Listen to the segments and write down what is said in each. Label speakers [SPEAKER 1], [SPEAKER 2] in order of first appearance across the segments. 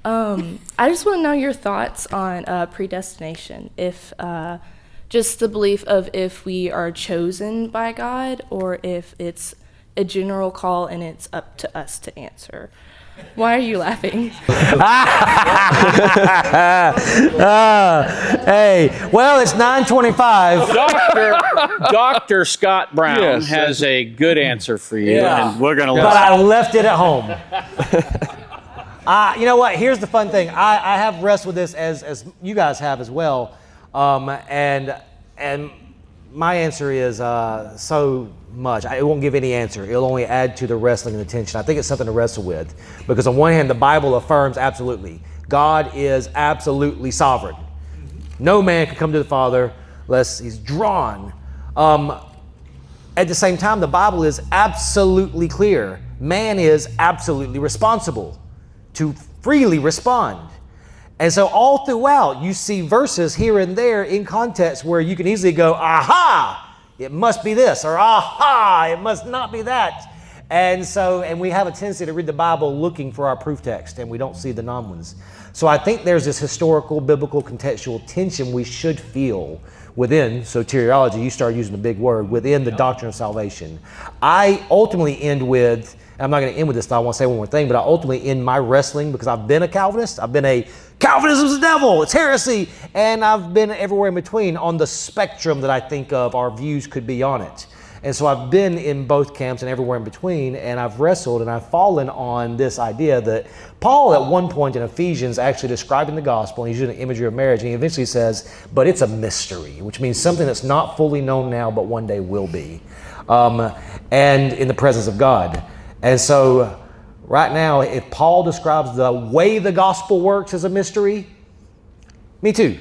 [SPEAKER 1] I just want to know your thoughts on predestination. If just the belief of if we are chosen by God, or if it's a general call and it's up to us to answer. Why are you laughing?
[SPEAKER 2] Hey, well, it's 9:25.
[SPEAKER 3] Dr. Scott Brown has a good answer for you, and we're going to listen.
[SPEAKER 2] But I left it at home. You know what? Here's the fun thing. I have wrestled with this as you guys have as well. And my answer is so much. It won't give any answer. It'll only add to the wrestling and the tension. I think it's something to wrestle with. Because on one hand, the Bible affirms absolutely. God is absolutely sovereign. No man can come to the Father unless he's drawn. At the same time, the Bible is absolutely clear. Man is absolutely responsible to freely respond. And so all throughout, you see verses here and there in context where you can easily go, aha, it must be this, or aha, it must not be that. And we have a tendency to read the Bible looking for our proof text, and we don't see the non-ones. So I think there's this historical, biblical, contextual tension we should feel within soteriology. You started using the big word, within the doctrine of salvation. I ultimately end with, I'm not going to end with this, I want to say one more thing, but I ultimately end my wrestling, because I've been a Calvinist. I've been a Calvinism's the devil, it's heresy, and I've been everywhere in between on the spectrum that I think of our views could be on it. And so I've been in both camps and everywhere in between, and I've wrestled and I've fallen on this idea that Paul at one point in Ephesians actually describing the gospel, and he's using the imagery of marriage, and he eventually says, but it's a mystery, which means something that's not fully known now, but one day will be, and in the presence of God. And so right now, if Paul describes the way the gospel works as a mystery, me too.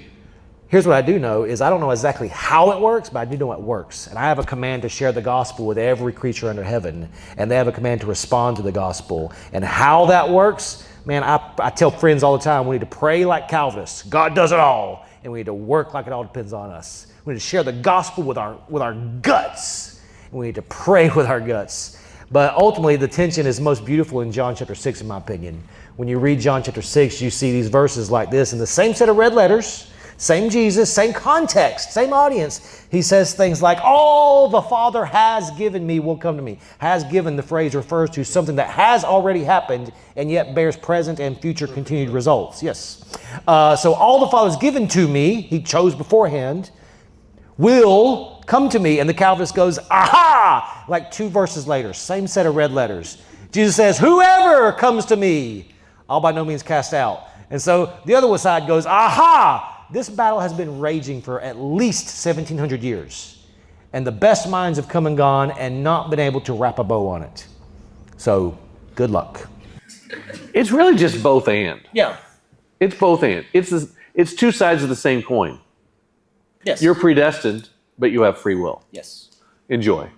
[SPEAKER 2] Here's what I do know is I don't know exactly how it works, but I do know it works. And I have a command to share the gospel with every creature under heaven. And they have a command to respond to the gospel. And how that works, man, I tell friends all the time, we need to pray like Calvinists. God does it all. And we need to work like it all depends on us. We need to share the gospel with our guts. And we need to pray with our guts. But ultimately, the tension is most beautiful in John chapter 6, in my opinion. When you read John chapter 6, you see these verses like this in the same set of red letters, same Jesus, same context, same audience. He says things like, all the Father has given me will come to me. Has given, the phrase refers to something that has already happened and yet bears present and future continued results. Yes. So all the Father has given to me, he chose beforehand, will come to me. And the Calvinist goes, aha, like 2 verses later, same set of red letters. Jesus says, whoever comes to me, I'll by no means cast out. And so the other side goes, aha, this battle has been raging for at least 1,700 years. And the best minds have come and gone and not been able to wrap a bow on it. So good luck.
[SPEAKER 4] It's really just both and.
[SPEAKER 2] Yeah.
[SPEAKER 4] It's both and. It's 2 sides of the same coin.
[SPEAKER 2] Yes.
[SPEAKER 4] You're predestined, but you have free will.
[SPEAKER 2] Yes.
[SPEAKER 4] Enjoy.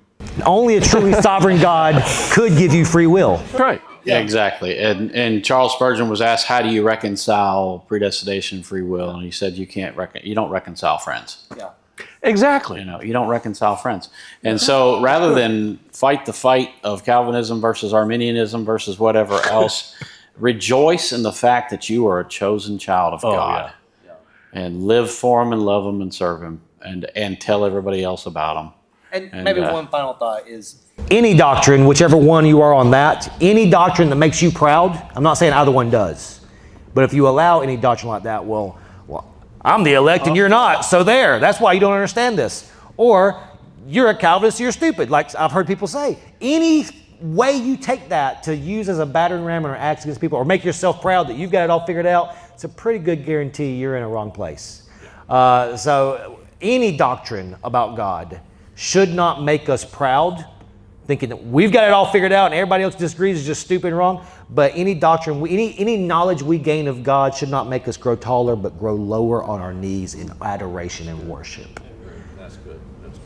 [SPEAKER 2] Only a truly sovereign God could give you free will.
[SPEAKER 4] Right.
[SPEAKER 3] Yeah, exactly. And Charles Spurgeon was asked, how do you reconcile predestination, free will? And he said, you don't reconcile friends.
[SPEAKER 2] Yeah.
[SPEAKER 4] Exactly.
[SPEAKER 3] You don't reconcile friends. And so rather than fight the fight of Calvinism versus Arminianism versus whatever else, rejoice in the fact that you are a chosen child of God.
[SPEAKER 4] Yeah.
[SPEAKER 3] And live for him and love him and serve him and tell everybody else about him.
[SPEAKER 2] And maybe one final thought is, any doctrine, whichever one you are on that, any doctrine that makes you proud, I'm not saying either one does, but if you allow any doctrine like that, well, I'm the elect and you're not, so there, that's why you don't understand this. Or you're a Calvinist, you're stupid, like I've heard people say. Any way you take that to use as a battering ram or axe against people, or make yourself proud that you've got it all figured out, it's a pretty good guarantee you're in a wrong place. So any doctrine about God should not make us proud, thinking that we've got it all figured out and everybody else disagrees is just stupid and wrong. But any doctrine, any knowledge we gain of God should not make us grow taller, but grow lower on our knees in adoration and worship.
[SPEAKER 4] That's good. That's good.